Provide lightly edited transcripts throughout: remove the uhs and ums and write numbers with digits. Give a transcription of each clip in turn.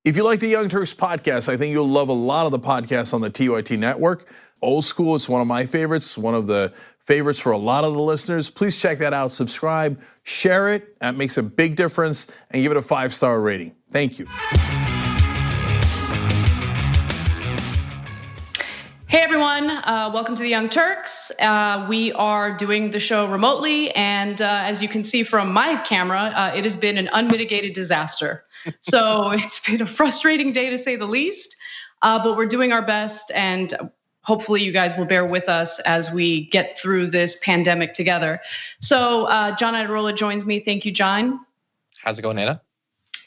If you like the Young Turks podcast, I think you'll love a lot of the podcasts on the TYT network. Old School, it's one of my favorites, one of the favorites for a lot of the listeners. Please check that out, subscribe, share it. That makes a big difference, and give it a 5-star rating. Thank you. Hey everyone, welcome to the Young Turks. We are doing the show remotely, and as you can see from my camera, it has been an unmitigated disaster. So it's been a frustrating day to say the least, but we're doing our best, and hopefully you guys will bear with us as we get through this pandemic together. So John Iadarola joins me. Thank you, John. How's it going, Anna?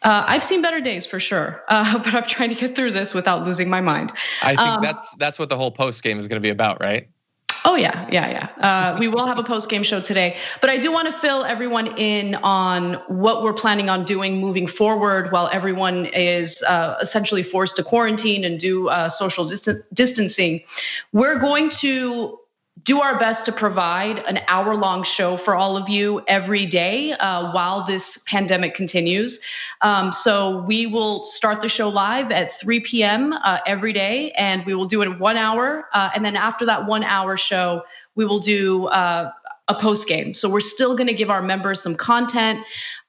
I've seen better days for sure, but I'm trying to get through this without losing my mind. I think that's what the whole post game is going to be about, right? Oh yeah. We will have a post game show today, but I do want to fill everyone in on what we're planning on doing moving forward while everyone is essentially forced to quarantine and do social distancing. We're going to do our best to provide an hour-long show for all of you every day while this pandemic continues. So we will start the show live at 3 p.m. Every day, and we will do it in 1 hour. And then after that 1 hour show, we will do a post game. So we're still going to give our members some content,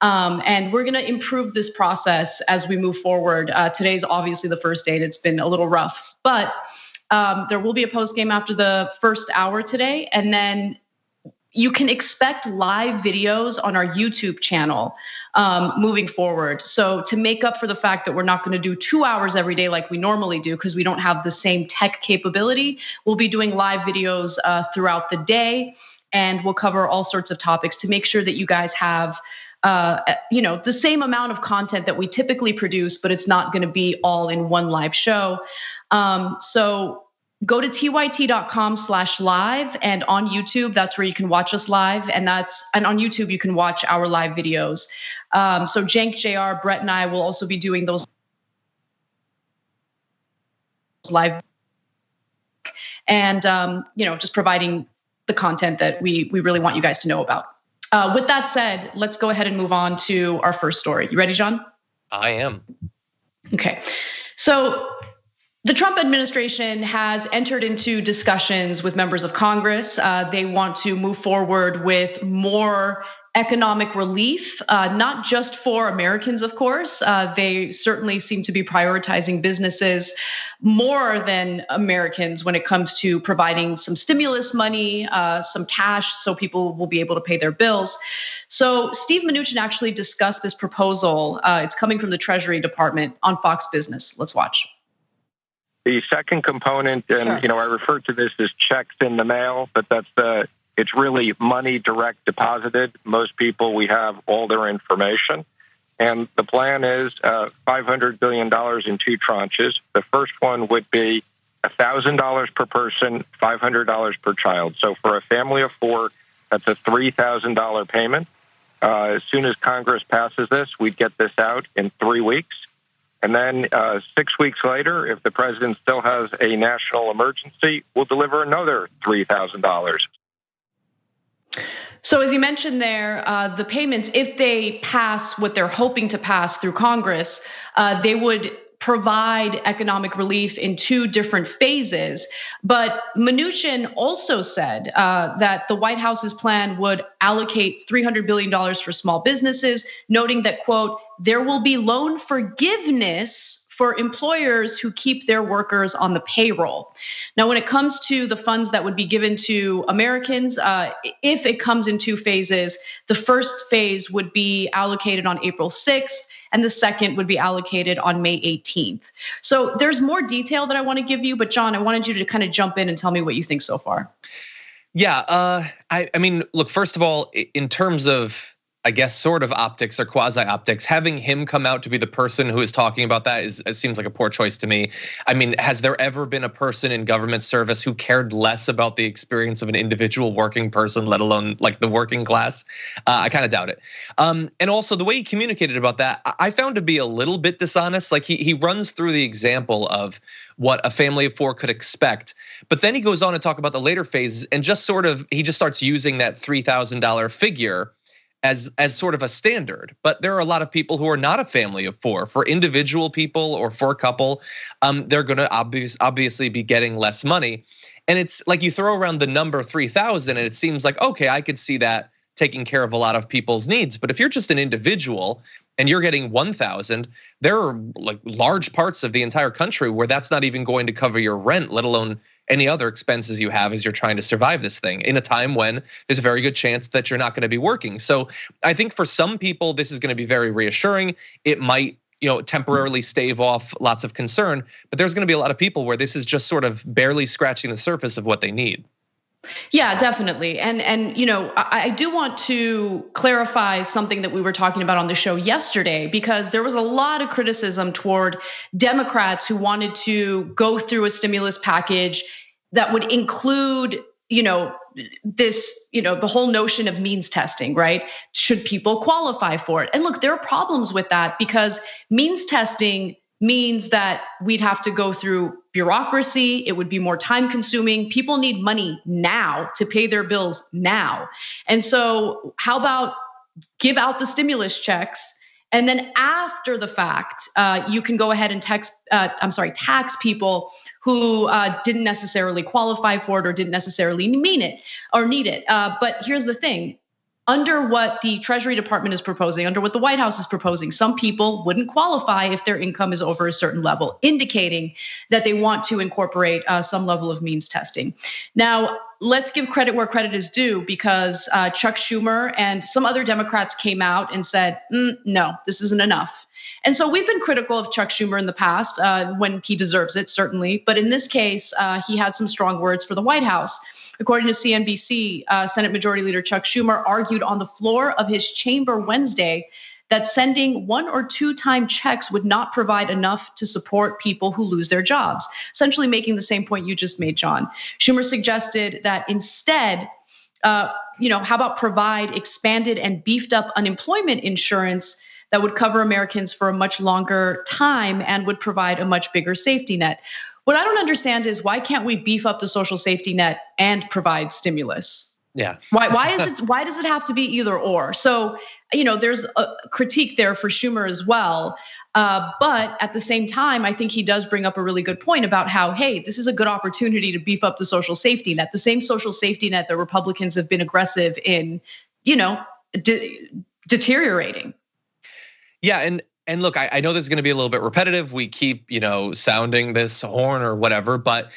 and we're going to improve this process as we move forward. Today's obviously the first day, and it's been a little rough, but there will be a post game after the first hour today, and then you can expect live videos on our YouTube channel moving forward. So to make up for the fact that we're not going to do 2 hours every day like we normally do because we don't have the same tech capability, we'll be doing live videos throughout the day, and we'll cover all sorts of topics to make sure that you guys have the same amount of content that we typically produce, but it's not going to be all in one live show. So go to tyt.com/live, and on YouTube, that's where you can watch us live. And on YouTube, you can watch our live videos. So Jank, JR, Brett, and I will also be doing those live, and just providing the content that we really want you guys to know about. With that said, let's go ahead and move on to our first story. You ready, John? I am. Okay. So the Trump administration has entered into discussions with members of Congress. They want to move forward with more economic relief, not just for Americans, of course. They certainly seem to be prioritizing businesses more than Americans when it comes to providing some stimulus money, some cash, so people will be able to pay their bills. So Steve Mnuchin actually discussed this proposal. It's coming from the Treasury Department on Fox Business. Let's watch. The second component, and I refer to this as checks in the mail, but it's really money direct deposited. Most people, we have all their information. And the plan is $500 billion in 2 tranches. The first one would be $1,000 per person, $500 per child. So for a family of 4, that's a $3,000 payment. As soon as Congress passes this, we'd get this out in 3 weeks. And then 6 weeks later, if the president still has a national emergency, we'll deliver another $3,000. So as you mentioned there, the payments, if they pass what they're hoping to pass through Congress, they would provide economic relief in 2 different phases. But Mnuchin also said that the White House's plan would allocate $300 billion for small businesses, noting that, quote, there will be loan forgiveness for employers who keep their workers on the payroll. Now, when it comes to the funds that would be given to Americans, if it comes in 2 phases, the first phase would be allocated on April 6th, and the second would be allocated on May 18th. So there's more detail that I want to give you, but John, I wanted you to kind of jump in and tell me what you think so far. Yeah, I mean, look, first of all, in terms of, I guess, sort of optics or quasi-optics, having him come out to be the person who is talking about that it seems like a poor choice to me. I mean, has there ever been a person in government service who cared less about the experience of an individual working person, let alone like the working class? I kind of doubt it. And also the way he communicated about that, I found to be a little bit dishonest. Like he runs through the example of what a family of 4 could expect, but then he goes on to talk about the later phases and he just starts using that $3,000 figure as sort of a standard. But there are a lot of people who are not a family of four. For individual people or for a couple, they're going to obviously be getting less money. And it's like you throw around the number 3,000 and it seems like, okay, I could see that taking care of a lot of people's needs. But if you're just an individual and you're getting 1,000, there are like large parts of the entire country where that's not even going to cover your rent, let alone any other expenses you have as you're trying to survive this thing in a time when there's a very good chance that you're not going to be working. So I think for some people, this is going to be very reassuring. It might, temporarily stave off lots of concern, but there's going to be a lot of people where this is just sort of barely scratching the surface of what they need. Yeah, definitely. And I do want to clarify something that we were talking about on the show yesterday, because there was a lot of criticism toward Democrats who wanted to go through a stimulus package that would include, this, the whole notion of means testing, right? Should people qualify for it? And look, there are problems with that because means testing means that we'd have to go through bureaucracy. It would be more time consuming. People need money now to pay their bills now. And so how about give out the stimulus checks, and then after the fact, you can go ahead and tax people who didn't necessarily qualify for it or didn't necessarily mean it or need it. But here's the thing. Under what the Treasury Department is proposing, under what the White House is proposing, some people wouldn't qualify if their income is over a certain level, indicating that they want to incorporate some level of means testing. Now, let's give credit where credit is due, because Chuck Schumer and some other Democrats came out and said, no, this isn't enough. And so we've been critical of Chuck Schumer in the past when he deserves it, certainly. But in this case, he had some strong words for the White House. According to CNBC, Senate Majority Leader Chuck Schumer argued on the floor of his chamber Wednesday that sending 1 or 2 time checks would not provide enough to support people who lose their jobs, essentially making the same point you just made, John. Schumer suggested that instead, how about provide expanded and beefed up unemployment insurance that would cover Americans for a much longer time and would provide a much bigger safety net. What I don't understand is, why can't we beef up the social safety net and provide stimulus? Yeah. Why does it have to be either or? So, there's a critique there for Schumer as well. But at the same time, I think he does bring up a really good point about how, hey, this is a good opportunity to beef up the social safety net, the same social safety net that Republicans have been aggressive in, deteriorating. Yeah, and look, I know this is going to be a little bit repetitive. We keep, sounding this horn or whatever, but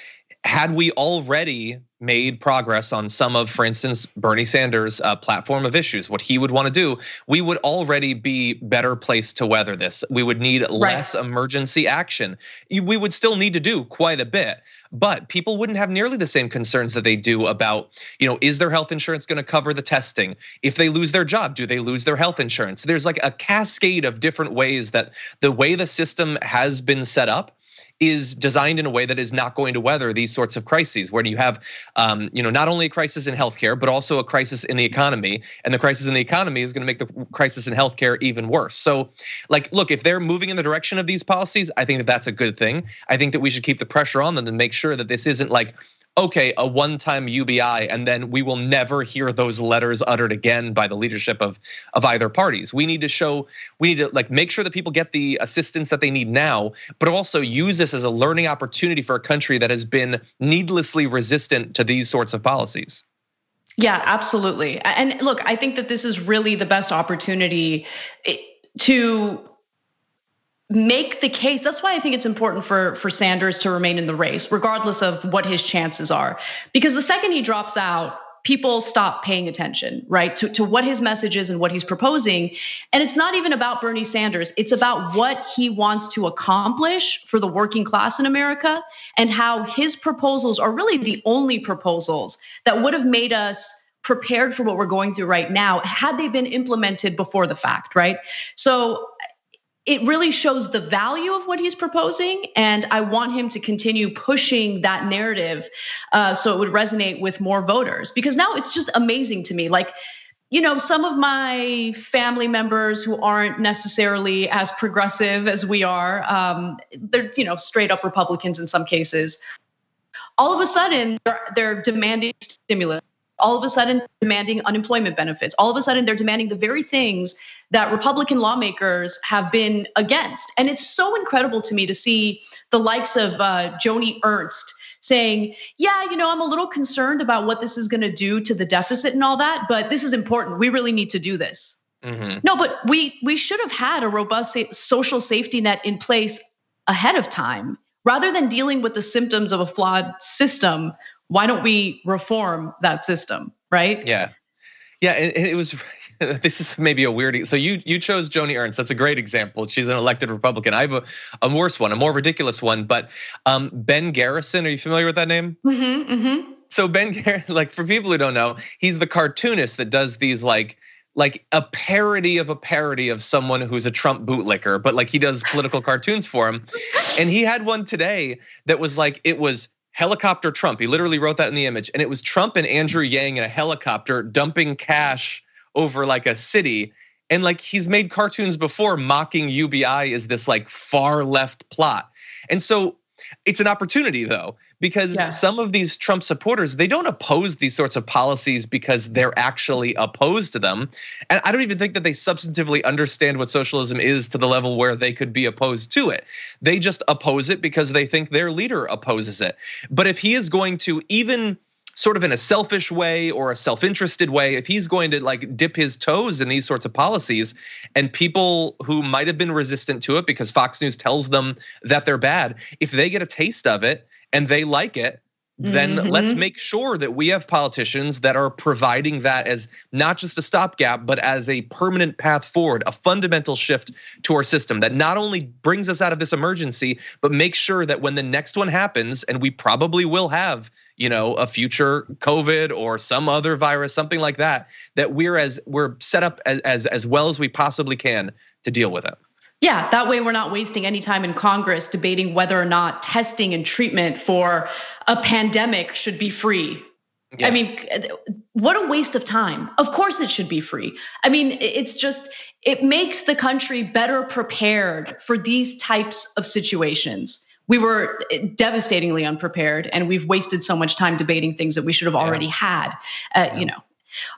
had we already made progress on some of, for instance, Bernie Sanders' platform of issues, what he would want to do, we would already be better placed to weather this. We would need less emergency action. We would still need to do quite a bit, but people wouldn't have nearly the same concerns that they do about, is their health insurance going to cover the testing? If they lose their job, do they lose their health insurance? There's like a cascade of different ways that the way the system has been set up is designed in a way that is not going to weather these sorts of crises, where you have, not only a crisis in healthcare, but also a crisis in the economy. And the crisis in the economy is going to make the crisis in healthcare even worse. So, look, if they're moving in the direction of these policies, I think that that's a good thing. I think that we should keep the pressure on them to make sure that this isn't like, okay, a one-time UBI, and then we will never hear those letters uttered again by the leadership of either parties. We need to make sure that people get the assistance that they need now, but also use this as a learning opportunity for a country that has been needlessly resistant to these sorts of policies. Yeah, absolutely. And look, I think that this is really the best opportunity to make the case. That's why I think it's important for Sanders to remain in the race, regardless of what his chances are. Because the second he drops out, people stop paying attention, right, to what his message is and what he's proposing. And it's not even about Bernie Sanders. It's about what he wants to accomplish for the working class in America, and how his proposals are really the only proposals that would have made us prepared for what we're going through right now had they been implemented before the fact, right? So it really shows the value of what he's proposing, and I want him to continue pushing that narrative so it would resonate with more voters. Because now it's just amazing to me. Some of my family members who aren't necessarily as progressive as we are, they're straight up Republicans in some cases. All of a sudden, they're demanding stimulus. All of a sudden demanding unemployment benefits. All of a sudden they're demanding the very things that Republican lawmakers have been against. And it's so incredible to me to see the likes of Joni Ernst saying, yeah, I'm a little concerned about what this is gonna do to the deficit and all that, but this is important. We really need to do this. No, but we should have had a robust social safety net in place ahead of time. Rather than dealing with the symptoms of a flawed system, why don't we reform that system, right? Yeah, and it was, this is maybe a weird, so you chose Joni Ernst. That's a great example. She's an elected Republican. I have a worse one, a more ridiculous one, but Ben Garrison, are you familiar with that name? So Ben Garrison, like for people who don't know, he's the cartoonist that does these like a parody of someone who's a Trump bootlicker, but like he does political cartoons for him. And he had one today that was like, it was helicopter Trump. He literally wrote that in the image. And it was Trump and Andrew Yang in a helicopter dumping cash over like a city. And like he's made cartoons before mocking UBI as this like far left plot. And so it's an opportunity though, because some of these Trump supporters, they don't oppose these sorts of policies because they're actually opposed to them. And I don't even think that they substantively understand what socialism is to the level where they could be opposed to it. They just oppose it because they think their leader opposes it. But if he is going to, even sort of in a selfish way or a self-interested way, if he's going to like dip his toes in these sorts of policies, and people who might have been resistant to it because Fox News tells them that they're bad, if they get a taste of it and they like it, then let's make sure that we have politicians that are providing that as not just a stopgap, but as a permanent path forward, a fundamental shift to our system that not only brings us out of this emergency, but makes sure that when the next one happens, and we probably will have, a future COVID or some other virus, something like that, that we're set up as well as we possibly can to deal with it. Yeah, that way we're not wasting any time in Congress debating whether or not testing and treatment for a pandemic should be free. Yeah. I mean, what a waste of time. Of course it should be free. I mean, it makes the country better prepared for these types of situations. We were devastatingly unprepared, and we've wasted so much time debating things that we should have already had,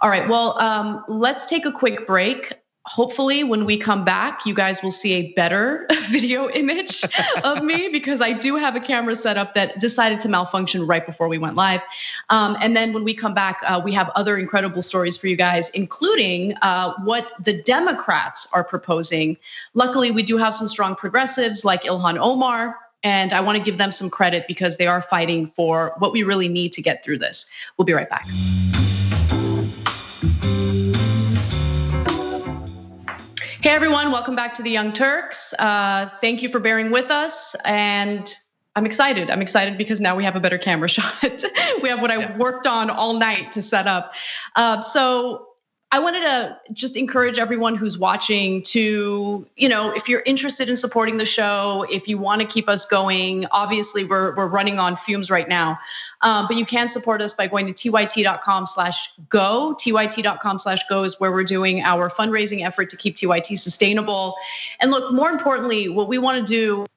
All right, well, let's take a quick break. Hopefully when we come back, you guys will see a better video image of me, because I do have a camera set up that decided to malfunction right before we went live. And then when we come back, we have other incredible stories for you guys, including what the Democrats are proposing. Luckily, we do have some strong progressives like Ilhan Omar, and I want to give them some credit because they are fighting for what we really need to get through this. We'll be right back. Hey everyone, welcome back to the Young Turks. Thank you for bearing with us, and I'm excited. I'm excited because now we have a better camera shot. We have what I worked on all night to set up. So I wanted to just encourage everyone who's watching to, if you're interested in supporting the show, if you want to keep us going, obviously we're running on fumes right now, but you can support us by going to tyt.com/go. tyt.com/go is where we're doing our fundraising effort to keep TYT sustainable. And look, more importantly, what we want to do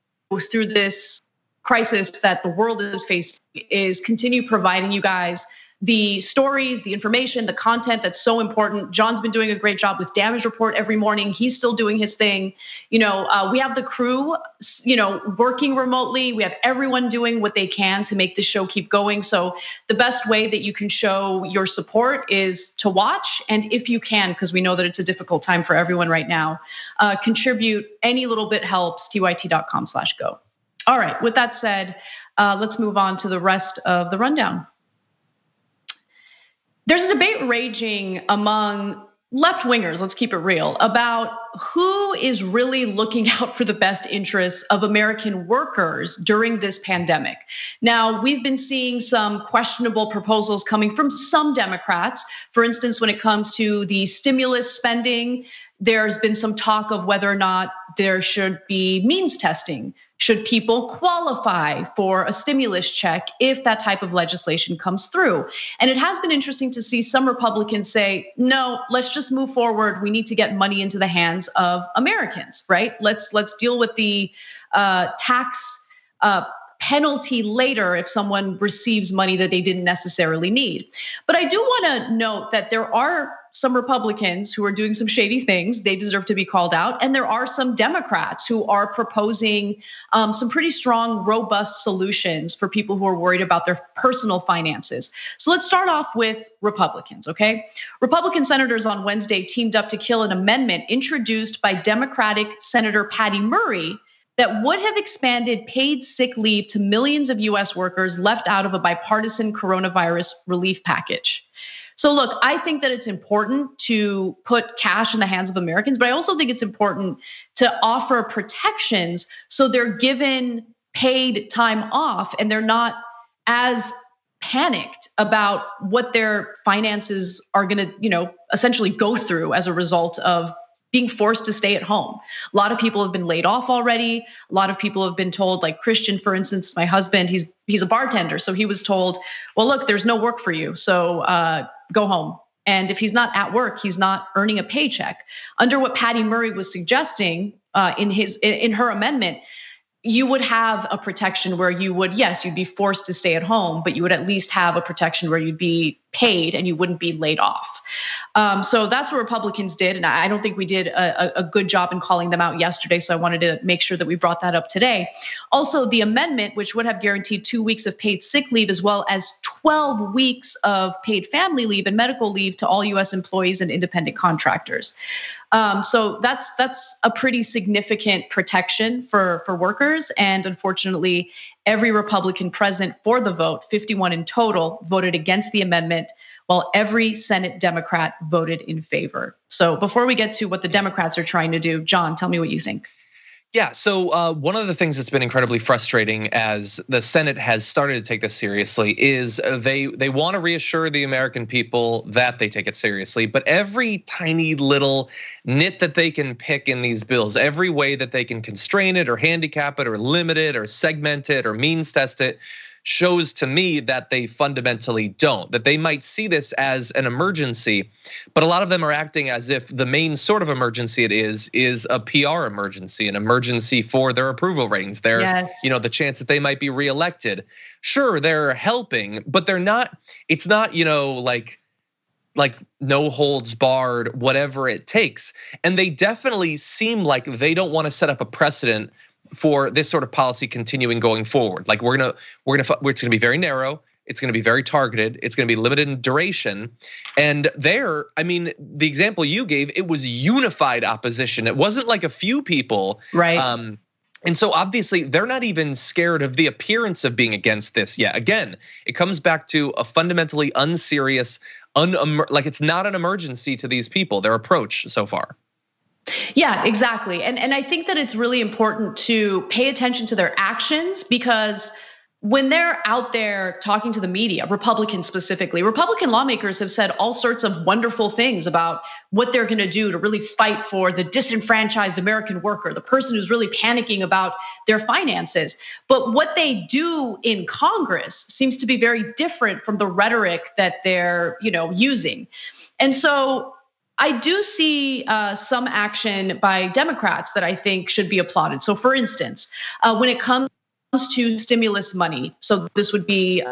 through this crisis that the world is facing is continue providing you guys the stories, the information, the content that's so important. John's been doing a great job with Damage Report every morning. He's still doing his thing. We have the crew, working remotely. We have everyone doing what they can to make the show keep going. So the best way that you can show your support is to watch. And if you can, because we know that it's a difficult time for everyone right now, contribute. Any little bit helps. tyt.com/go. All right, with that said, let's move on to the rest of the rundown. There's a debate raging among left-wingers, let's keep it real, about who is really looking out for the best interests of American workers during this pandemic. Now, we've been seeing some questionable proposals coming from some Democrats. For instance, when it comes to the stimulus spending, there's been some talk of whether or not there should be means testing. Should people qualify for a stimulus check if that type of legislation comes through? And it has been interesting to see some Republicans say, no, let's just move forward. We need to get money into the hands of Americans, right? Let's deal with the tax penalty later if someone receives money that they didn't necessarily need. But I do want to note that there are some Republicans who are doing some shady things. They deserve to be called out. And there are some Democrats who are proposing some pretty strong, robust solutions for people who are worried about their personal finances. So let's start off with Republicans, okay? Republican senators on Wednesday teamed up to kill an amendment introduced by Democratic Senator Patty Murray that would have expanded paid sick leave to millions of US workers left out of a bipartisan coronavirus relief package. So look, I think that it's important to put cash in the hands of Americans, but I also think it's important to offer protections so they're given paid time off and they're not as panicked about what their finances are gonna, essentially go through as a result of being forced to stay at home. A lot of people have been laid off already. A lot of people have been told, like Christian, for instance, my husband, he's a bartender. So he was told, well, look, there's no work for you. So go home. And if he's not at work, he's not earning a paycheck. Under what Patty Murray was suggesting in her amendment, you would have a protection where you would, yes, you'd be forced to stay at home, but you would at least have a protection where you'd be paid and you wouldn't be laid off. So that's what Republicans did. And I don't think we did a good job in calling them out yesterday. So I wanted to make sure that we brought that up today. Also, the amendment, which would have guaranteed 2 weeks of paid sick leave, as well as 12 weeks of paid family leave and medical leave to all US employees and independent contractors. So that's a pretty significant protection for workers. And unfortunately, every Republican present for the vote, 51 in total, voted against the amendment, while every Senate Democrat voted in favor. So before we get to what the Democrats are trying to do, John, tell me what you think. Yeah, so one of the things that's been incredibly frustrating as the Senate has started to take this seriously is they want to reassure the American people that they take it seriously, but every tiny little nit that they can pick in these bills, every way that they can constrain it or handicap it or limit it or segment it or means test it, shows to me that they fundamentally don't, that they might see this as an emergency, but a lot of them are acting as if the main sort of emergency it is a PR emergency, an emergency for their approval ratings. The chance that they might be reelected. Sure, they're helping, but they're not, it's not, like no holds barred, whatever it takes. And they definitely seem like they don't want to set up a precedent for this sort of policy continuing going forward. Like it's gonna be very narrow, it's gonna be very targeted, it's gonna be limited in duration. And the example you gave, it was unified opposition. It wasn't like a few people. Right. And so obviously they're not even scared of the appearance of being against this yet. Again, it comes back to a fundamentally unserious, like it's not an emergency to these people, their approach so far. Yeah, exactly. And I think that it's really important to pay attention to their actions, because when they're out there talking to the media, Republicans specifically, Republican lawmakers have said all sorts of wonderful things about what they're going to do to really fight for the disenfranchised American worker, the person who's really panicking about their finances. But what they do in Congress seems to be very different from the rhetoric that they're, using. And so I do see some action by Democrats that I think should be applauded. So for instance, when it comes to stimulus money, so this would be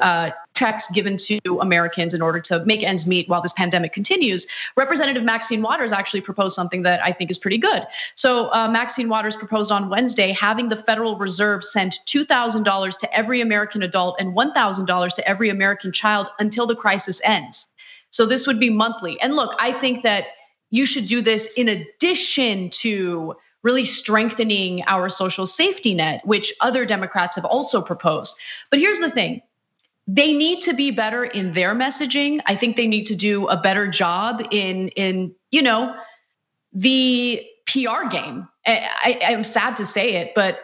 checks given to Americans in order to make ends meet while this pandemic continues, Representative Maxine Waters actually proposed something that I think is pretty good. So Maxine Waters proposed on Wednesday having the Federal Reserve send $2,000 to every American adult and $1,000 to every American child until the crisis ends. So this would be monthly. And look, I think that you should do this in addition to really strengthening our social safety net, which other Democrats have also proposed. But here's the thing. They need to be better in their messaging. I think they need to do a better job in the PR game. I'm sad to say it, but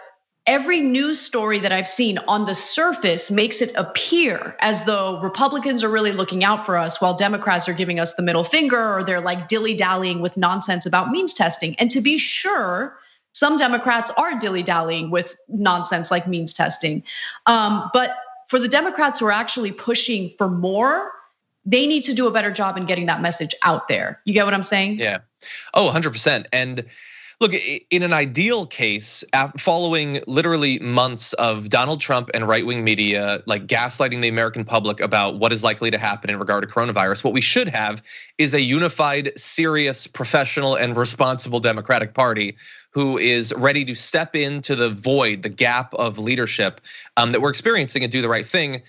every news story that I've seen on the surface makes it appear as though Republicans are really looking out for us while Democrats are giving us the middle finger, or they're like dilly-dallying with nonsense about means testing. And to be sure, some Democrats are dilly-dallying with nonsense like means testing. But for the Democrats who are actually pushing for more, they need to do a better job in getting that message out there. You get what I'm saying? Yeah. Oh, 100%. And Look, in an ideal case, following literally months of Donald Trump and right-wing media like gaslighting the American public about what is likely to happen in regard to coronavirus, what we should have is a unified, serious, professional, and responsible Democratic Party who is ready to step into the void, the gap of leadership that we're experiencing and do the right thing.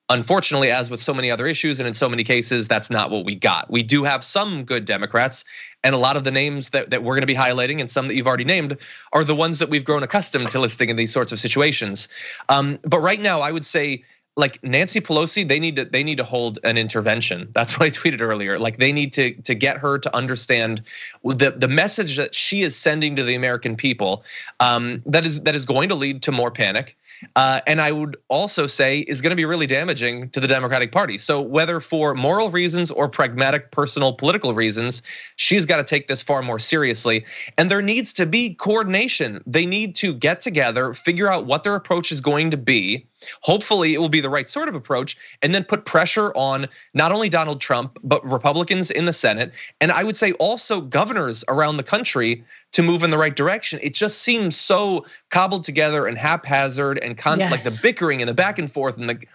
Unfortunately, as with so many other issues and in so many cases, that's not what we got. We do have some good Democrats, and a lot of the names that we're gonna be highlighting and some that you've already named are the ones that we've grown accustomed to listing in these sorts of situations. But right now, I would say, like Nancy Pelosi, they need to hold an intervention. That's what I tweeted earlier. Like they need to get her to understand the message that she is sending to the American people that is going to lead to more panic. And I would also say is going to be really damaging to the Democratic Party. So whether for moral reasons or pragmatic, personal, political reasons, she's got to take this far more seriously. And there needs to be coordination. They need to get together, figure out what their approach is going to be. Hopefully it will be the right sort of approach, and then put pressure on not only Donald Trump, but Republicans in the Senate. And I would say also governors around the country to move in the right direction. It just seems so cobbled together and haphazard and like the bickering and the back and forth, and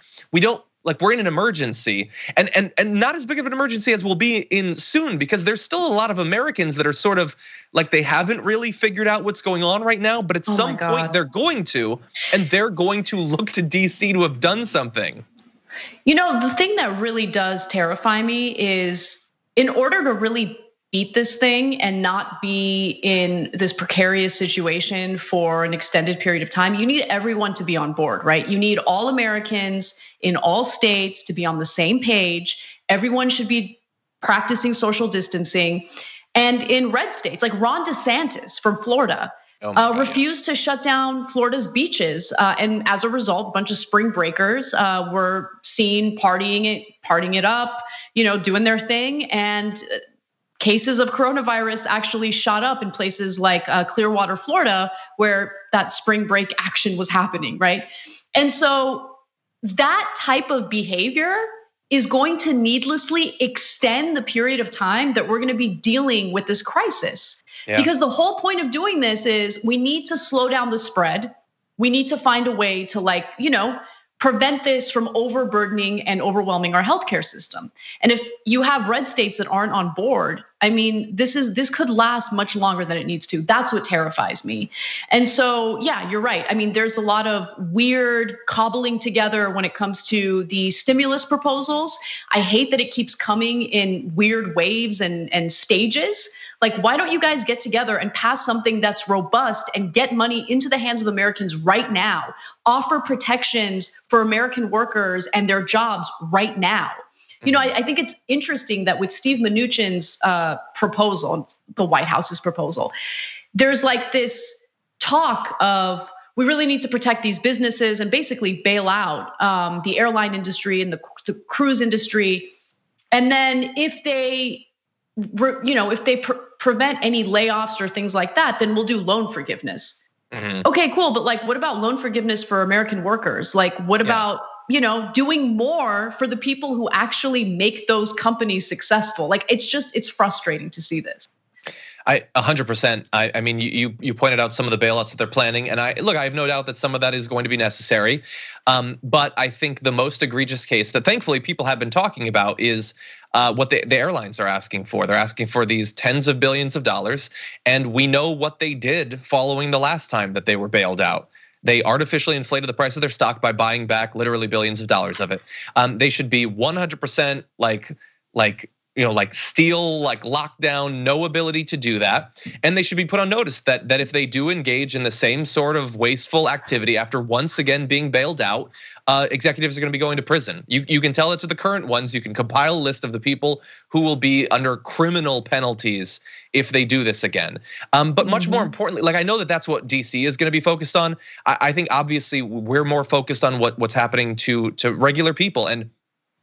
we're in an emergency, and not as big of an emergency as we'll be in soon, because there's still a lot of Americans that are sort of like they haven't really figured out what's going on right now, but at some point they're going to, and they're going to look to DC to have done something. You know, the thing that really does terrify me is in order to really beat this thing and not be in this precarious situation for an extended period of time, you need everyone to be on board, right? You need all Americans in all states to be on the same page. Everyone should be practicing social distancing. And in red states, like Ron DeSantis from Florida, refused to shut down Florida's beaches. And as a result, a bunch of spring breakers were seen partying it up, doing their thing. And cases of coronavirus actually shot up in places like Clearwater, Florida, where that spring break action was happening, right? And so that type of behavior is going to needlessly extend the period of time that we're going to be dealing with this crisis. Yeah. Because the whole point of doing this is we need to slow down the spread. We need to find a way to prevent this from overburdening and overwhelming our healthcare system. And if you have red states that aren't on board, I mean, this could last much longer than it needs to. That's what terrifies me. And so, yeah, you're right. I mean, there's a lot of weird cobbling together when it comes to the stimulus proposals. I hate that it keeps coming in weird waves and stages. Like, why don't you guys get together and pass something that's robust and get money into the hands of Americans right now? Offer protections for American workers and their jobs right now. I think it's interesting that with Steve Mnuchin's proposal, the White House's proposal, there's like this talk of we really need to protect these businesses and basically bail out the airline industry and the cruise industry. And then if they prevent any layoffs or things like that, then we'll do loan forgiveness. Mm-hmm. Okay, cool. But like, what about loan forgiveness for American workers? Like, what about, doing more for the people who actually make those companies successful? Like, it's frustrating to see this. 100%. I mean, you pointed out some of the bailouts that they're planning, and I have no doubt that some of that is going to be necessary. But I think the most egregious case that thankfully people have been talking about is what the airlines are asking for. They're asking for these tens of billions of dollars, and we know what they did following the last time that they were bailed out. They artificially inflated the price of their stock by buying back literally billions of dollars of it. They should be 100% like steel, like lockdown, no ability to do that. And they should be put on notice that if they do engage in the same sort of wasteful activity after once again being bailed out, executives are gonna be going to prison. You can tell it to the current ones. You can compile a list of the people who will be under criminal penalties if they do this again. But much more importantly, like I know that that's what DC is gonna be focused on. I think obviously we're more focused on what's happening to regular people. And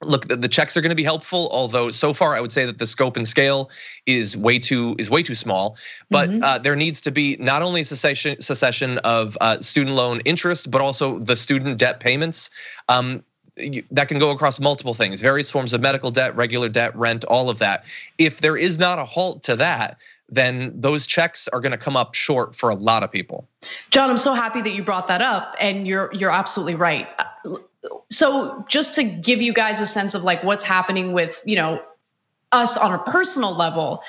look, the checks are going to be helpful, although so far I would say that the scope and scale is way too small. But there needs to be not only a cessation of student loan interest, but also the student debt payments. That can go across multiple things, various forms of medical debt, regular debt, rent, all of that. If there is not a halt to that, then those checks are going to come up short for a lot of people. John, I'm so happy that you brought that up, and you're absolutely right. So just to give you guys a sense of like what's happening with, us on a personal level,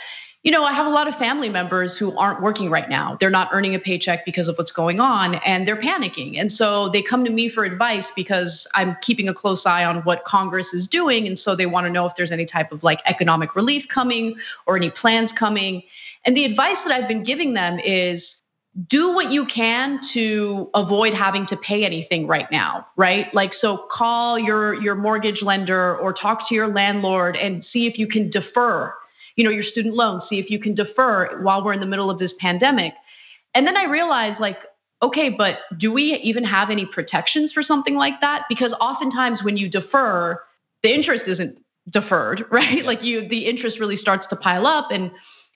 I have a lot of family members who aren't working right now. They're not earning a paycheck because of what's going on, and they're panicking. And so they come to me for advice because I'm keeping a close eye on what Congress is doing. And so they want to know if there's any type of like economic relief coming or any plans coming. And the advice that I've been giving them is do what you can to avoid having to pay anything right now, right? Like, so call your mortgage lender or talk to your landlord and see if you can defer your student loan, see if you can defer while we're in the middle of this pandemic. And then I realized like, okay, but do we even have any protections for something like that? Because oftentimes when you defer, the interest isn't deferred, right? Like the interest really starts to pile up and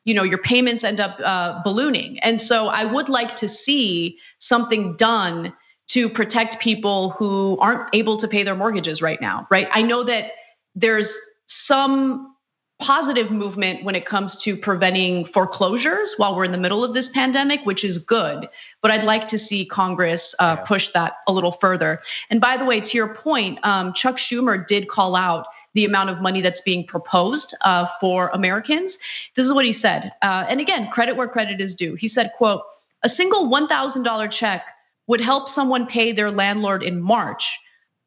your payments end up ballooning. And so I would like to see something done to protect people who aren't able to pay their mortgages right now, right? I know that there's some positive movement when it comes to preventing foreclosures while we're in the middle of this pandemic, which is good. But I'd like to see Congress push that a little further. And by the way, to your point, Chuck Schumer did call out the amount of money that's being proposed for Americans. This is what he said. And again, credit where credit is due. He said, quote, "A single $1,000 check would help someone pay their landlord in March.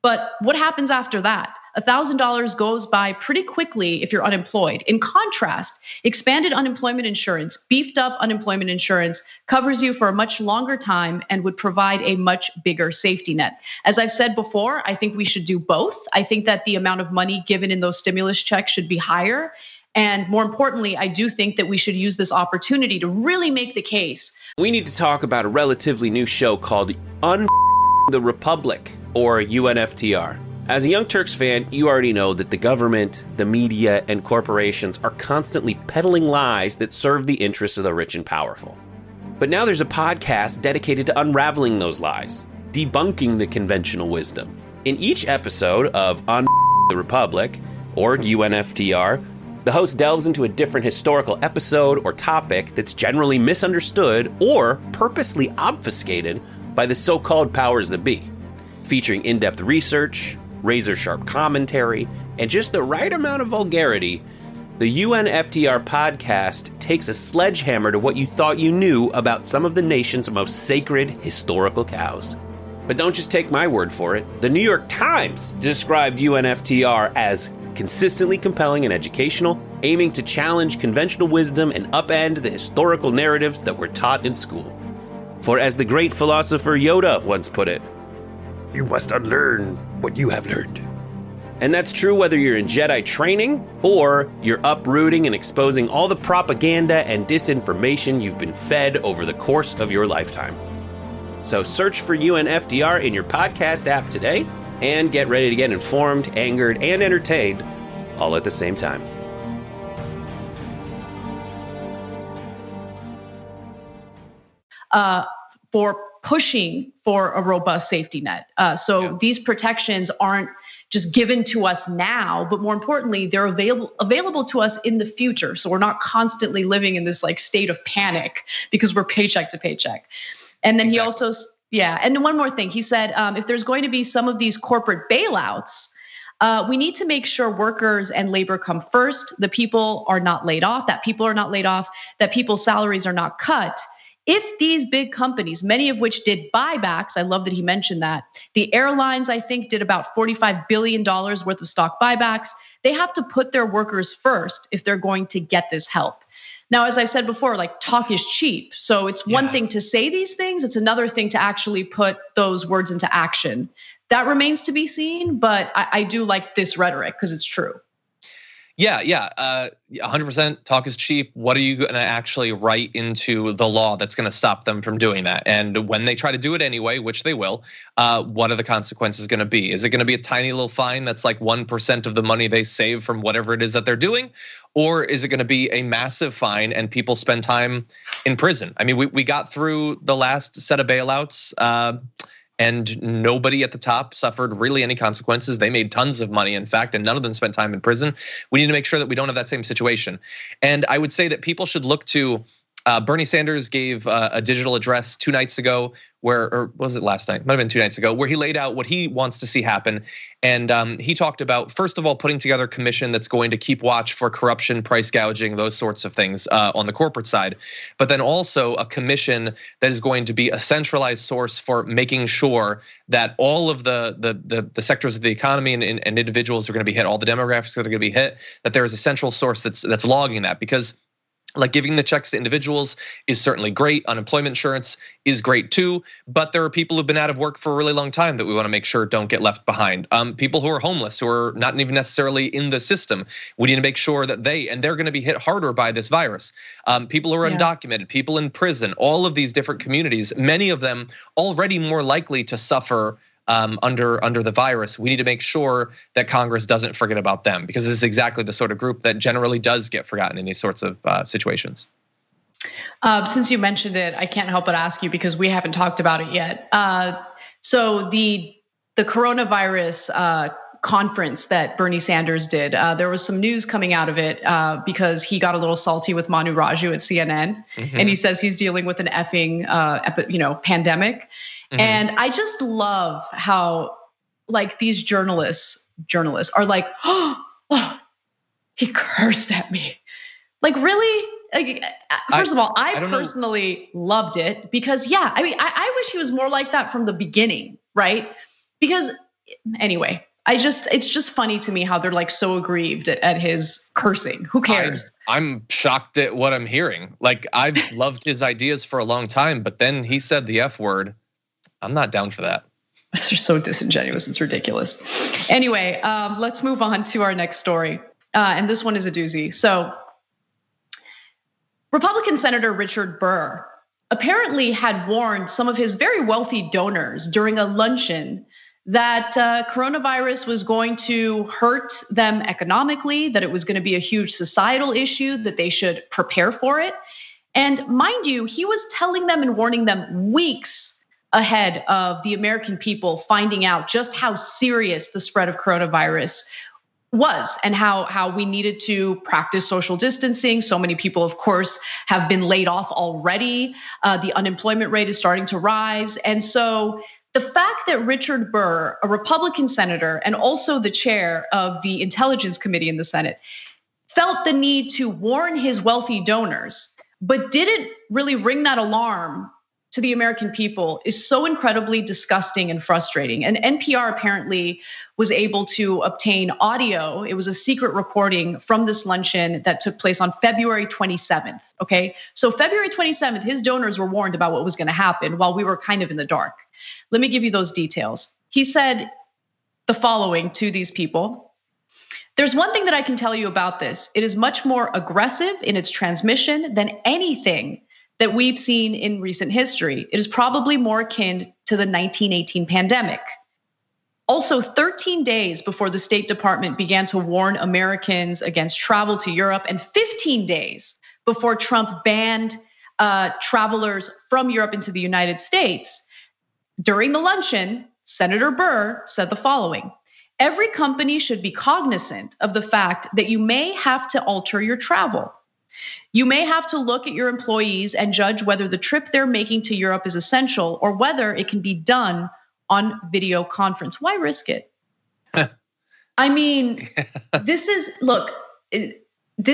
But what happens after that? $1,000 goes by pretty quickly if you're unemployed. In contrast, expanded unemployment insurance, beefed up unemployment insurance covers you for a much longer time and would provide a much bigger safety net." As I've said before, I think we should do both. I think that the amount of money given in those stimulus checks should be higher. And more importantly, I do think that we should use this opportunity to really make the case. We need to talk about a relatively new show called the Republic, or UNFTR. As a Young Turks fan, you already know that the government, the media, and corporations are constantly peddling lies that serve the interests of the rich and powerful. But now there's a podcast dedicated to unraveling those lies, debunking the conventional wisdom. In each episode of the Republic, or UNFTR, the host delves into a different historical episode or topic that's generally misunderstood or purposely obfuscated by the so-called powers that be, featuring in-depth research, razor-sharp commentary, and just the right amount of vulgarity. The UNFTR podcast takes a sledgehammer to what you thought you knew about some of the nation's most sacred historical cows. But don't just take my word for it. The New York Times described UNFTR as consistently compelling and educational, aiming to challenge conventional wisdom and upend the historical narratives that were taught in school. For as the great philosopher Yoda once put it, "You must unlearn what you have learned." And that's true whether you're in Jedi training or you're uprooting and exposing all the propaganda and disinformation you've been fed over the course of your lifetime. So search for UNFTR in your podcast app today and get ready to get informed, angered, and entertained all at the same time. For pushing for a robust safety net. These protections aren't just given to us now, but more importantly, they're available to us in the future. So we're not constantly living in this like state of panic because we're paycheck to paycheck. And then he also, and one more thing, he said, if there's going to be some of these corporate bailouts, we need to make sure workers and labor come first. The people are not laid off, that people's salaries are not cut. If these big companies, many of which did buybacks, I love that he mentioned that. The airlines, I think, did about $45 billion worth of stock buybacks. They have to put their workers first if they're going to get this help. Now, as I said before, like talk is cheap. So it's one thing to say these things. It's another thing to actually put those words into action. That remains to be seen, but I do like this rhetoric because it's true. 100% talk is cheap. What are you going to actually write into the law that's going to stop them from doing that? And when they try to do it anyway, which they will, what are the consequences going to be? Is it going to be a tiny little fine that's like 1% of the money they save from whatever it is that they're doing? Or is it going to be a massive fine and people spend time in prison? I mean, we got through the last set of bailouts and nobody at the top suffered really any consequences. They made tons of money, in fact, and none of them spent time in prison. We need to make sure that we don't have that same situation. And I would say that people should look to Bernie Sanders gave a digital address 2 nights ago, or was it last night? Might have been 2 nights ago, where he laid out what he wants to see happen. And he talked about, first of all, putting together a commission that's going to keep watch for corruption, price gouging, those sorts of things on the corporate side. But then also a commission that is going to be a centralized source for making sure that all of the sectors of the economy and individuals are going to be hit, all the demographics that are going to be hit, that there is a central source that's logging that. Because like giving the checks to individuals is certainly great. Unemployment insurance is great too, but there are people who've been out of work for a really long time that we want to make sure don't get left behind. People who are homeless, who are not even necessarily in the system, we need to make sure that they're going to be hit harder by this virus. People who are undocumented, people in prison, all of these different communities, many of them already more likely to suffer under the virus. We need to make sure that Congress doesn't forget about them, because this is exactly the sort of group that generally does get forgotten in these sorts of situations. Since you mentioned it, I can't help but ask you, because we haven't talked about it yet. So the coronavirus conference that Bernie Sanders did, there was some news coming out of it because he got a little salty with Manu Raju at CNN, and he says he's dealing with an effing pandemic. And I just love how like these journalists are like, oh, he cursed at me. Like, really? Like, first of all, I personally loved it because I wish he was more like that from the beginning, right? Because anyway, it's just funny to me how they're like so aggrieved at his cursing. Who cares? I'm shocked at what I'm hearing. Like, I've loved his ideas for a long time, but then he said the F word. I'm not down for that. They're so disingenuous. It's ridiculous. Anyway, let's move on to our next story. And this one is a doozy. So Republican Senator Richard Burr apparently had warned some of his very wealthy donors during a luncheon that coronavirus was going to hurt them economically, that it was going to be a huge societal issue, that they should prepare for it. And mind you, he was telling them and warning them weeks ahead of the American people finding out just how serious the spread of coronavirus was and how we needed to practice social distancing. So many people, of course, have been laid off already. The unemployment rate is starting to rise. And so the fact that Richard Burr, a Republican senator and also the chair of the Intelligence Committee in the Senate, felt the need to warn his wealthy donors, but didn't really ring that alarm to the American people is so incredibly disgusting and frustrating. And NPR apparently was able to obtain audio. It was a secret recording from this luncheon that took place on February 27th, okay? So February 27th, his donors were warned about what was gonna happen while we were kind of in the dark. Let me give you those details. He said the following to these people. There's one thing that I can tell you about this. It is much more aggressive in its transmission than anything that we've seen in recent history. It is probably more akin to the 1918 pandemic. Also, 13 days before the State Department began to warn Americans against travel to Europe, and 15 days before Trump banned travelers from Europe into the United States, during the luncheon, Senator Burr said the following: every company should be cognizant of the fact that you may have to alter your travel. You may have to look at your employees and judge whether the trip they're making to Europe is essential or whether it can be done on video conference. Why risk it? I mean, this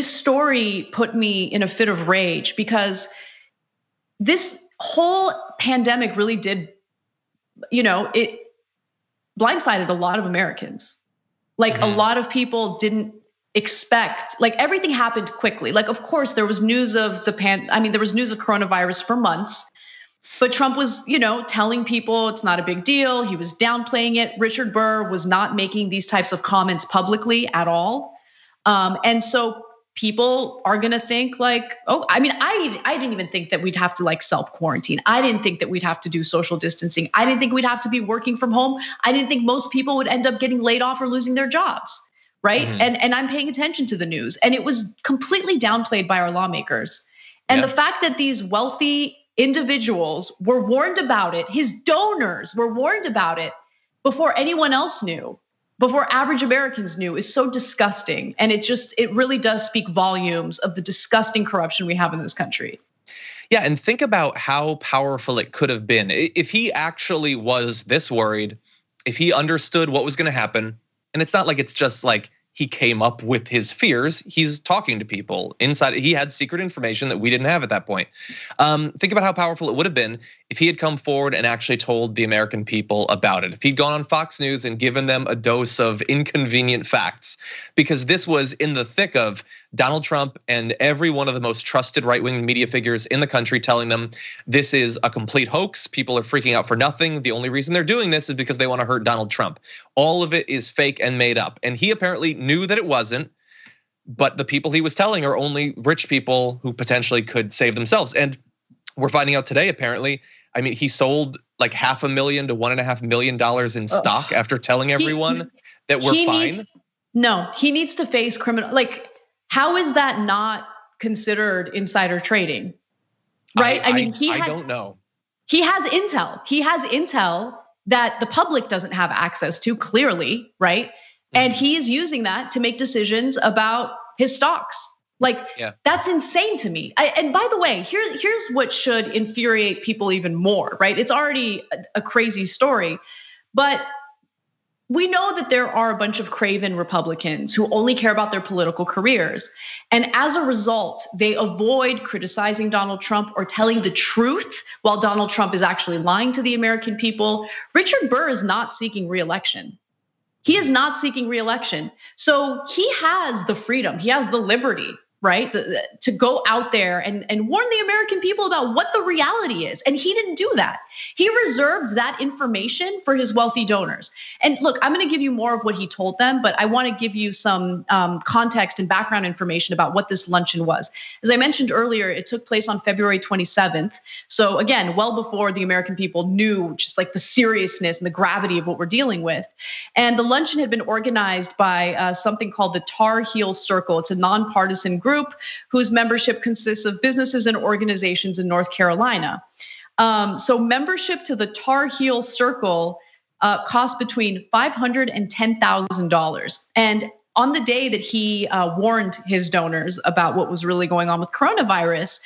story put me in a fit of rage because this whole pandemic really did, it blindsided a lot of Americans. Like a lot of people didn't expect, like everything happened quickly. Like, of course, there was news of there was news of coronavirus for months, but Trump was, telling people it's not a big deal. He was downplaying it. Richard Burr was not making these types of comments publicly at all. And so people are gonna think like, I didn't even think that we'd have to like self-quarantine. I didn't think that we'd have to do social distancing. I didn't think we'd have to be working from home. I didn't think most people would end up getting laid off or losing their jobs. Right. And I'm paying attention to the news, and it was completely downplayed by our lawmakers. And the fact that these wealthy individuals were warned about it. His donors were warned about it before anyone else knew, before average Americans knew, is so disgusting. And it really does speak volumes of the disgusting corruption we have in this country. Yeah, and think about how powerful it could have been if he actually was this worried, if he understood what was going to happen. And it's not like it's just like he came up with his fears. He's talking to people inside. He had secret information that we didn't have at that point. Think about how powerful it would have been if he had come forward and actually told the American people about it. If he'd gone on Fox News and given them a dose of inconvenient facts, because this was in the thick of Donald Trump and every one of the most trusted right-wing media figures in the country telling them this is a complete hoax. People are freaking out for nothing. The only reason they're doing this is because they want to hurt Donald Trump. All of it is fake and made up. And he apparently knew that it wasn't, but the people he was telling are only rich people who potentially could save themselves. And we're finding out today, apparently, I mean, he sold like $500,000 to $1.5 million in stock after telling everyone that we're fine. He needs to face criminal. Like, how is that not considered insider trading? Right? I mean, I don't know. He has intel. He has intel that the public doesn't have access to, clearly, right? And he is using that to make decisions about his stocks. Like, that's insane to me. And by the way, here's what should infuriate people even more, right? It's already a crazy story, but we know that there are a bunch of craven Republicans who only care about their political careers. And as a result, they avoid criticizing Donald Trump or telling the truth while Donald Trump is actually lying to the American people. Richard Burr is not seeking re-election. He is not seeking re-election. So he has the freedom, he has the liberty, right? To go out there and warn the American people about what the reality is. And he didn't do that. He reserved that information for his wealthy donors. And look, I'm gonna give you more of what he told them, but I wanna give you some context and background information about what this luncheon was. As I mentioned earlier, it took place on February 27th. So again, well before the American people knew just like the seriousness and the gravity of what we're dealing with. And the luncheon had been organized by something called the Tar Heel Circle. It's a nonpartisan group whose membership consists of businesses and organizations in North Carolina. So membership to the Tar Heel Circle cost between $500 and $10,000. And on the day that he warned his donors about what was really going on with coronavirus,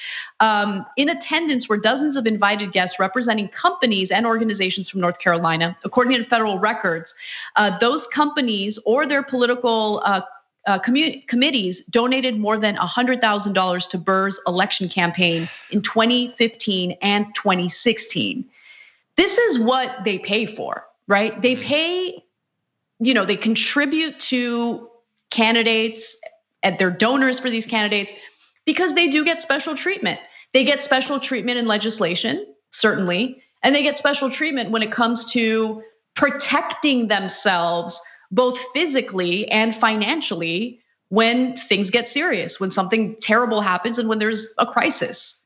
in attendance were dozens of invited guests representing companies and organizations from North Carolina. According to federal records, those companies or their political committees donated more than $100,000 to Burr's election campaign in 2015 and 2016. This is what they pay for, right? They pay, they contribute to candidates and their donors for these candidates because they do get special treatment. They get special treatment in legislation, certainly, and they get special treatment when it comes to protecting themselves both physically and financially when things get serious, when something terrible happens and when there's a crisis.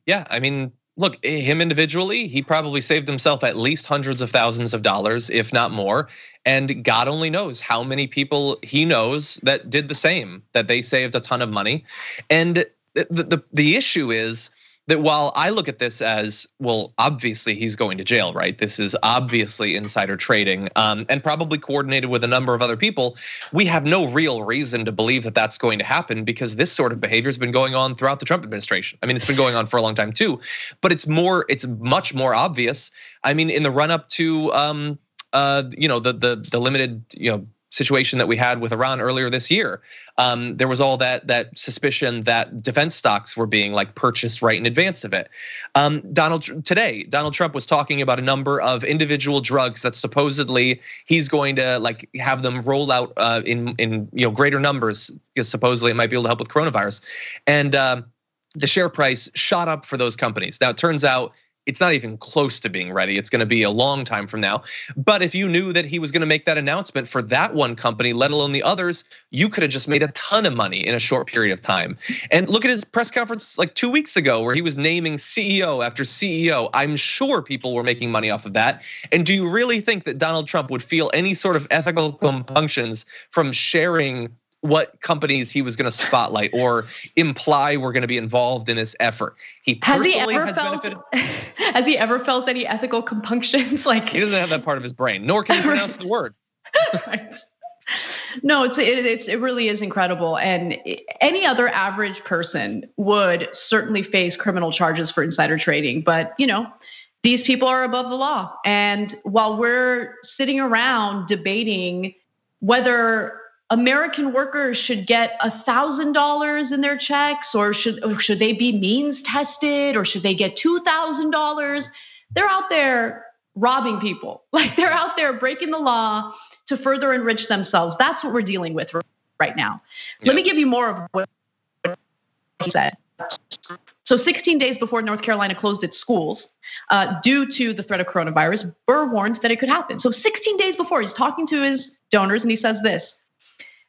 Yeah, I mean, look, him individually, he probably saved himself at least hundreds of thousands of dollars, if not more. And God only knows how many people he knows that did the same, that they saved a ton of money. And the issue is that while I look at this as, well, obviously he's going to jail, right? This is obviously insider trading and probably coordinated with a number of other people. We have no real reason to believe that that's going to happen because this sort of behavior has been going on throughout the Trump administration. I mean, it's been going on for a long time too, but it's much more obvious. I mean, in the run up to the limited, situation that we had with Iran earlier this year. There was all that suspicion that defense stocks were being like purchased right in advance of it. Donald Trump was talking about a number of individual drugs that supposedly he's going to like have them roll out in greater numbers because supposedly it might be able to help with coronavirus. And the share price shot up for those companies. Now it turns out it's not even close to being ready. It's gonna be a long time from now. But if you knew that he was gonna make that announcement for that one company, let alone the others, you could have just made a ton of money in a short period of time. And look at his press conference like 2 weeks ago where he was naming CEO after CEO. I'm sure people were making money off of that. And do you really think that Donald Trump would feel any sort of ethical compunctions from sharing what companies he was going to spotlight or imply were going to be involved in this effort. He personally has he ever felt any ethical compunctions? Like, he doesn't have that part of his brain, nor can he pronounce the word. Right. No, it really is incredible. And any other average person would certainly face criminal charges for insider trading. But, these people are above the law. And while we're sitting around debating whether American workers should get $1,000 in their checks, or should they be means tested, or should they get $2,000, they're out there robbing people. Like, they're out there breaking the law to further enrich themselves. That's what we're dealing with right now. Yeah. Let me give you more of what he said. So 16 days before North Carolina closed its schools due to the threat of coronavirus, Burr warned that it could happen. So 16 days before, he's talking to his donors and he says this: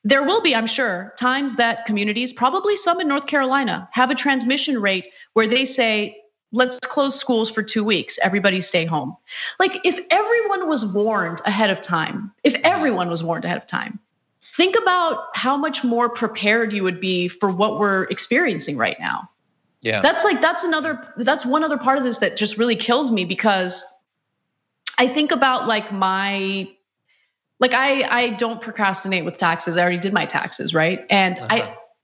there will be, I'm sure, times that communities, probably some in North Carolina, have a transmission rate where they say, let's close schools for 2 weeks, everybody stay home. Like, if everyone was warned ahead of time, think about how much more prepared you would be for what we're experiencing right now. Yeah. That's one other part of this that just really kills me, because I think about I don't procrastinate with taxes. I already did my taxes, right? And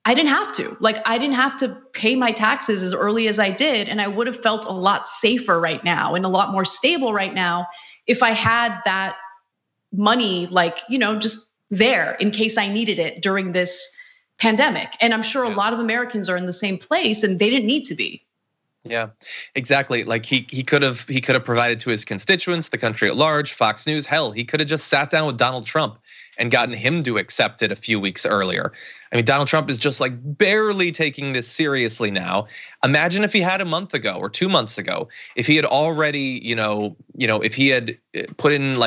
I didn't have to. I didn't have to pay my taxes as early as I did, and I would have felt a lot safer right now and a lot more stable right now if I had that money, just there in case I needed it during this pandemic. And I'm sure a lot of Americans are in the same place, and they didn't need to be. Yeah, exactly. Like, he could have provided to his constituents, the country at large, Fox News. Hell, he could have just sat down with Donald Trump and gotten him to accept it a few weeks earlier. I mean, Donald Trump is just barely taking this seriously now. Imagine if he had a month ago or 2 months ago, if he had already, if he had put in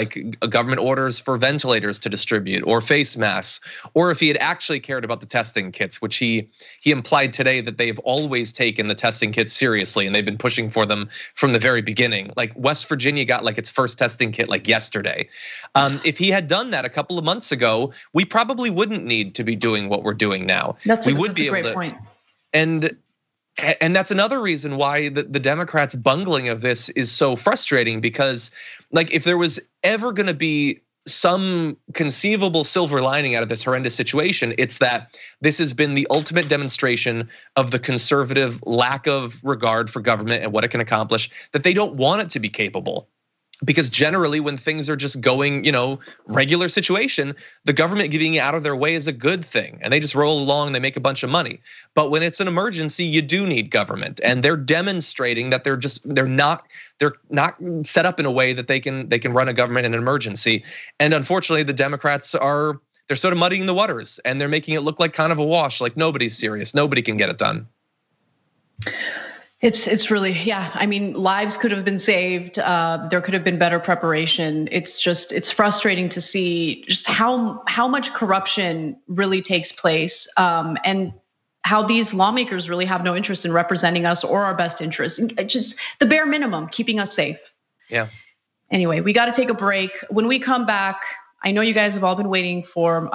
government orders for ventilators to distribute or face masks, or if he had actually cared about the testing kits, which he implied today that they've always taken the testing kits seriously and they've been pushing for them from the very beginning. Like, West Virginia got its first testing kit yesterday. If he had done that a couple of months ago, we probably wouldn't need to be doing what we're doing now. That's a great point. And that's another reason why the Democrats' bungling of this is so frustrating, because if there was ever going to be some conceivable silver lining out of this horrendous situation, it's that this has been the ultimate demonstration of the conservative lack of regard for government and what it can accomplish, that they don't want it to be capable. Because generally, when things are just going, regular situation, the government getting out of their way is a good thing, and they just roll along, they make a bunch of money. But when it's an emergency, you do need government, and they're demonstrating that they're not set up in a way that they can run a government in an emergency. And unfortunately, the Democrats they're sort of muddying the waters, and they're making it look like kind of a wash, like nobody's serious, nobody can get it done. It's really, yeah. I mean, lives could have been saved. There could have been better preparation. It's frustrating to see just how much corruption really takes place, and how these lawmakers really have no interest in representing us or our best interests. Just the bare minimum, keeping us safe. Yeah. Anyway, we got to take a break. When we come back, I know you guys have all been waiting for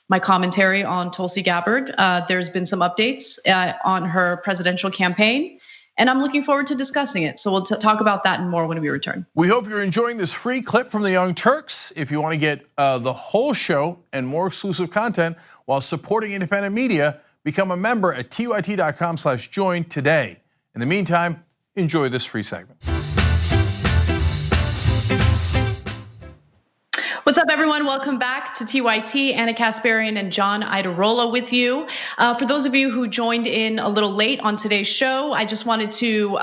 my commentary on Tulsi Gabbard. There's been some updates on her presidential campaign, and I'm looking forward to discussing it. So we'll talk about that and more when we return. We hope you're enjoying this free clip from the Young Turks. If you want to get the whole show and more exclusive content while supporting independent media, become a member at tyt.com/join today. In the meantime, enjoy this free segment. What's up, everyone? Welcome back to TYT. Anna Kasparian and John Iadarola with you. For those of you who joined in a little late on today's show, I just wanted to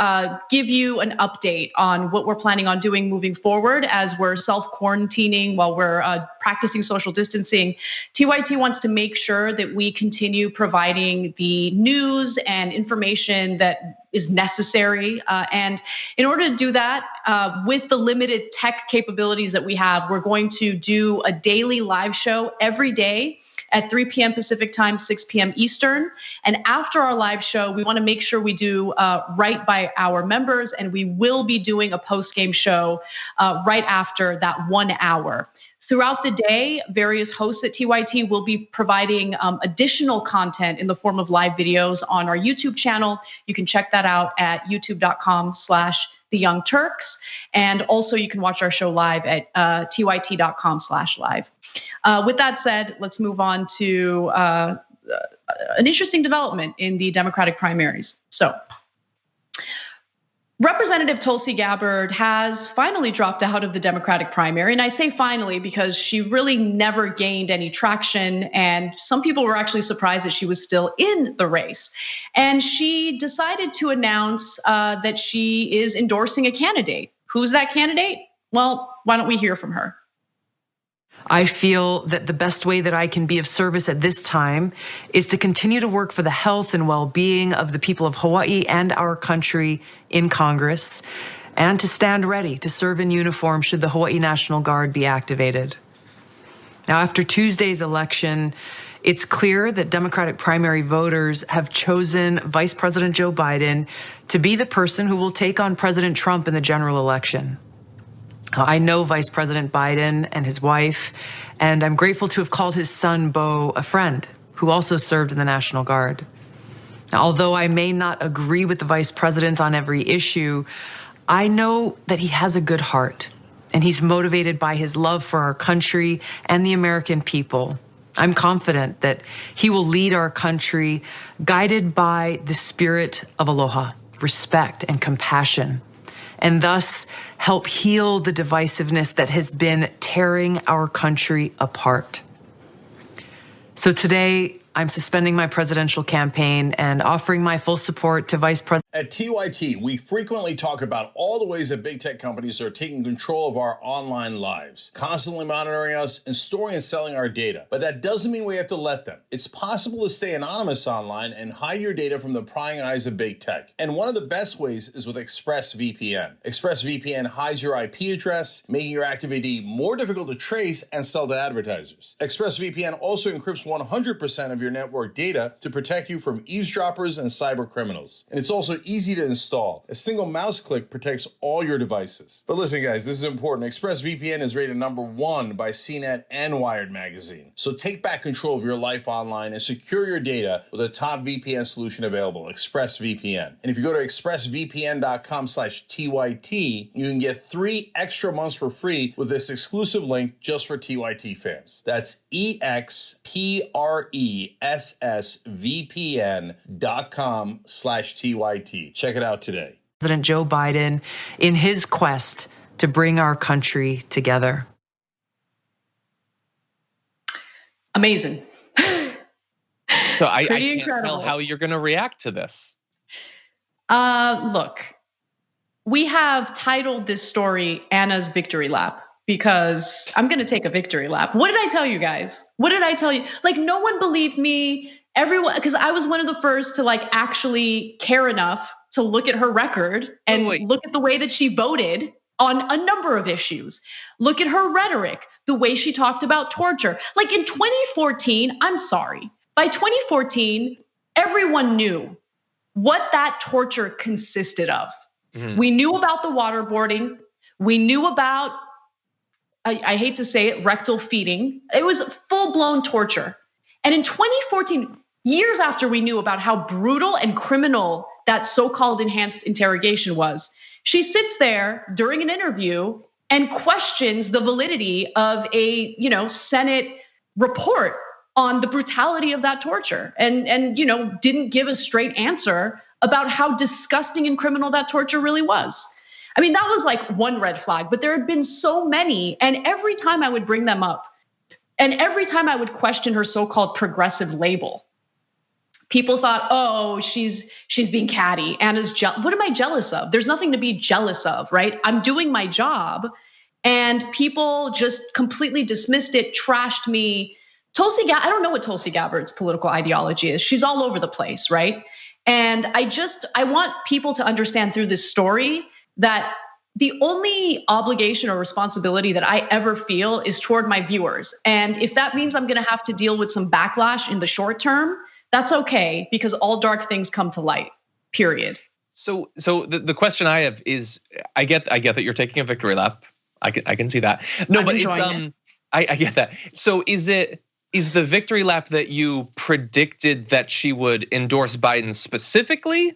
give you an update on what we're planning on doing moving forward as we're self-quarantining while we're practicing social distancing. TYT wants to make sure that we continue providing the news and information that is necessary. And in order to do that, with the limited tech capabilities that we have, we're going to do a daily live show every day at 3 p.m. Pacific time, 6 p.m. Eastern. And after our live show, we want to make sure we do right by our members, and we will be doing a post-game show right after that 1 hour. Throughout the day, various hosts at TYT will be providing additional content in the form of live videos on our YouTube channel. You can check that out at youtube.com/The Young Turks. And also you can watch our show live at tyt.com/live. With that said, let's move on to an interesting development in the Democratic primaries. So, Representative Tulsi Gabbard has finally dropped out of the Democratic primary. And I say finally because she really never gained any traction. And some people were actually surprised that she was still in the race. And she decided to announce that she is endorsing a candidate. Who's that candidate? Well, why don't we hear from her? I feel that the best way that I can be of service at this time is to continue to work for the health and well-being of the people of Hawaii and our country in Congress, and to stand ready to serve in uniform should the Hawaii National Guard be activated. Now, after Tuesday's election, it's clear that Democratic primary voters have chosen Vice President Joe Biden to be the person who will take on President Trump in the general election. I know Vice President Biden and his wife, and I'm grateful to have called his son, Beau, a friend who also served in the National Guard. Now, although I may not agree with the Vice President on every issue, I know that he has a good heart, and he's motivated by his love for our country and the American people. I'm confident that he will lead our country guided by the spirit of aloha, respect, and compassion, and thus help heal the divisiveness that has been tearing our country apart. So today, I'm suspending my presidential campaign and offering my full support to Vice President. At TYT, we frequently talk about all the ways that big tech companies are taking control of our online lives, constantly monitoring us and storing and selling our data. But that doesn't mean we have to let them. It's possible to stay anonymous online and hide your data from the prying eyes of big tech. And one of the best ways is with ExpressVPN. ExpressVPN hides your IP address, making your active ID more difficult to trace and sell to advertisers. ExpressVPN also encrypts 100% of your network data to protect you from eavesdroppers and cyber criminals. And it's also easy to install. A single mouse click protects all your devices. But listen, guys, this is important. ExpressVPN is rated #1 by CNET and Wired magazine. So take back control of your life online and secure your data with a top VPN solution available, ExpressVPN. And if you go to expressvpn.com/TYT, you can get 3 extra months for free with this exclusive link just for TYT fans. That's expressvpn.com/TYT. Check it out today. President Joe Biden in his quest to bring our country together. Amazing. So I can't incredible. tell how you're going to react to this. Look, we have titled this story Anna's Victory Lap, because I'm going to take a victory lap. What did I tell you guys? What did I tell you? Like, no one believed me. Everyone, because I was one of the first to like actually care enough to look at her record and look at the way that she voted on a number of issues. Look at her rhetoric, the way she talked about torture. Like in 2014, I'm sorry. By 2014, everyone knew what that torture consisted of. Mm-hmm. We knew about the waterboarding. We knew about, I hate to say it, rectal feeding. It was full-blown torture. And in 2014, years after we knew about how brutal and criminal that so-called enhanced interrogation was, she sits there during an interview and questions the validity of a, Senate report on the brutality of that torture, and didn't give a straight answer about how disgusting and criminal that torture really was. I mean, that was like one red flag, but there had been so many, and every time I would bring them up, and every time I would question her so-called progressive label, people thought, oh, she's being catty. Anna's what am I jealous of? There's nothing to be jealous of, right? I'm doing my job, and people just completely dismissed it, trashed me. I don't know what Tulsi Gabbard's political ideology is. She's all over the place, right? And I want people to understand through this story that the only obligation or responsibility that I ever feel is toward my viewers. And if that means I'm gonna have to deal with some backlash in the short term, that's okay, because all dark things come to light, period. So the question I have is, I get that you're taking a victory lap. I can see that. No, I'm but it's enjoying I get that. So is the victory lap that you predicted that she would endorse Biden specifically?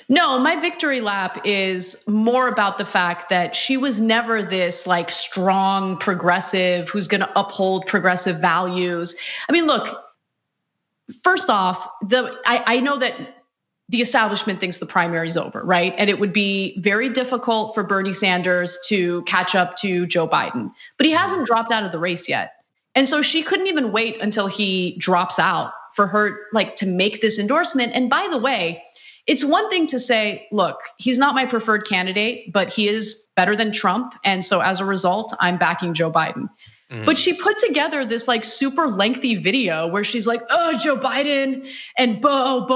No, my victory lap is more about the fact that she was never this like strong progressive who's going to uphold progressive values. I mean, look, first off, I know that the establishment thinks the primary is over, right? And it would be very difficult for Bernie Sanders to catch up to Joe Biden, but he hasn't dropped out of the race yet. And so she couldn't even wait until he drops out for her like to make this endorsement. And by the way, it's one thing to say, look, he's not my preferred candidate, but he is better than Trump. And so as a result, I'm backing Joe Biden. But she put together this like super lengthy video where she's like, oh, Joe Biden and both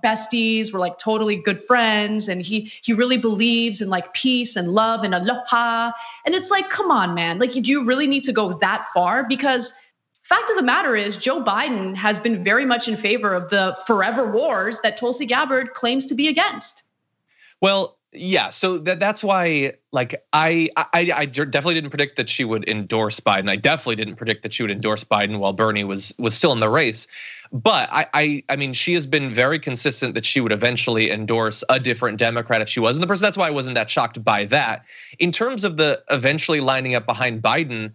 besties were like totally good friends. And he really believes in like peace and love and aloha. And it's like, come on, man. Like, do you really need to go that far? Because fact of the matter is Joe Biden has been very much in favor of the forever wars that Tulsi Gabbard claims to be against. Well, yeah, so that's why, like, I definitely didn't predict that she would endorse Biden. I definitely didn't predict that she would endorse Biden while Bernie was still in the race. But I mean, she has been very consistent that she would eventually endorse a different Democrat if she wasn't the person. That's why I wasn't that shocked by that. In terms of the eventually lining up behind Biden,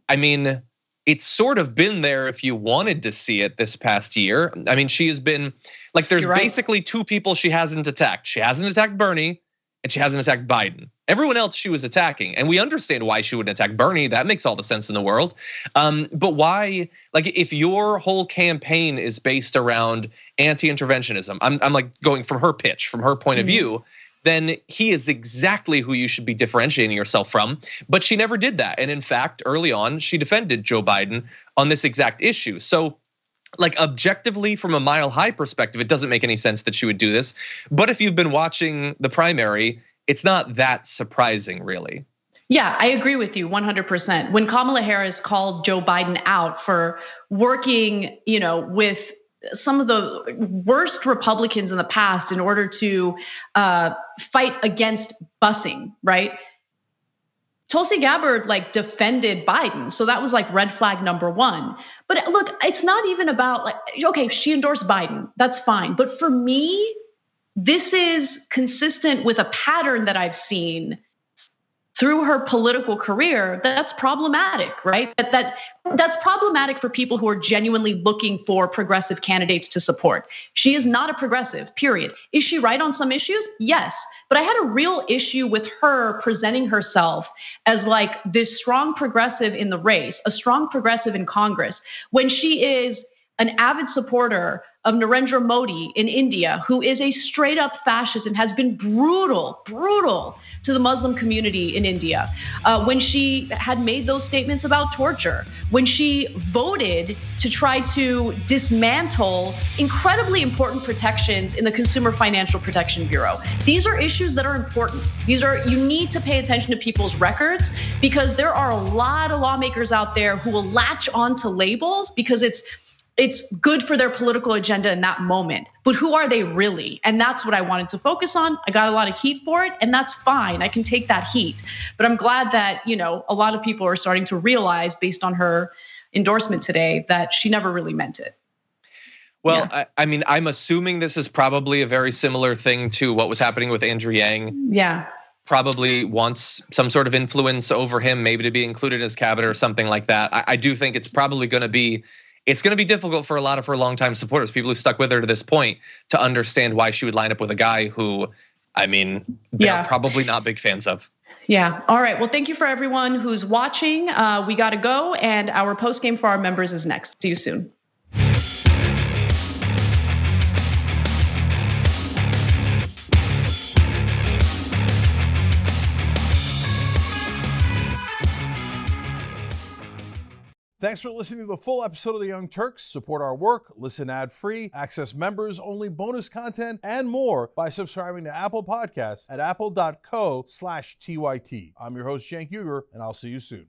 I mean, it's sort of been there if you wanted to see it this past year. I mean, she has been like, there's basically two people she hasn't attacked. She hasn't attacked Bernie, and she hasn't attacked Biden. Everyone else she was attacking, and we understand why she wouldn't attack Bernie. That makes all the sense in the world. But why, like, if your whole campaign is based around anti-interventionism, I'm like going from her pitch, from her point of view, then he is exactly who you should be differentiating yourself from. But she never did that. And in fact, early on, she defended Joe Biden on this exact issue. So, like, objectively, from a mile high perspective, it doesn't make any sense that she would do this. But if you've been watching the primary, it's not that surprising, really. Yeah, I agree with you 100%. When Kamala Harris called Joe Biden out for working, with some of the worst Republicans in the past in order to fight against busing, right? Tulsi Gabbard like defended Biden. So that was like red flag number one. But look, it's not even about like, okay, she endorsed Biden, that's fine. But for me, this is consistent with a pattern that I've seen through her political career that's problematic, right? That's problematic for people who are genuinely looking for progressive candidates to support. She is not a progressive, period. Is she right on some issues? Yes, but I had a real issue with her presenting herself as like this strong progressive in the race, a strong progressive in Congress, when she is an avid supporter of Narendra Modi in India, who is a straight up fascist and has been brutal to the Muslim community in India. When she had made those statements about torture, when she voted to try to dismantle incredibly important protections in the Consumer Financial Protection Bureau. These are issues that are important. You need to pay attention to people's records, because there are a lot of lawmakers out there who will latch onto labels because it's good for their political agenda in that moment, but who are they really? And that's what I wanted to focus on. I got a lot of heat for it, and that's fine. I can take that heat. But I'm glad that, a lot of people are starting to realize, based on her endorsement today, that she never really meant it. Well, yeah. I mean, I'm assuming this is probably a very similar thing to what was happening with Andrew Yang. Yeah. Probably wants some sort of influence over him, maybe to be included in his cabinet or something like that. I do think it's probably going to be difficult for a lot of her longtime supporters, people who stuck with her to this point, to understand why she would line up with a guy who, I mean, they're probably not big fans of. Yeah. All right. Well, thank you for everyone who's watching. We got to go, and our post game for our members is next. See you soon. Thanks for listening to the full episode of the Young Turks. Support our work, listen ad-free, access members-only bonus content, and more by subscribing to Apple Podcasts at apple.co/TYT. I'm your host, Cenk Uygur, and I'll see you soon.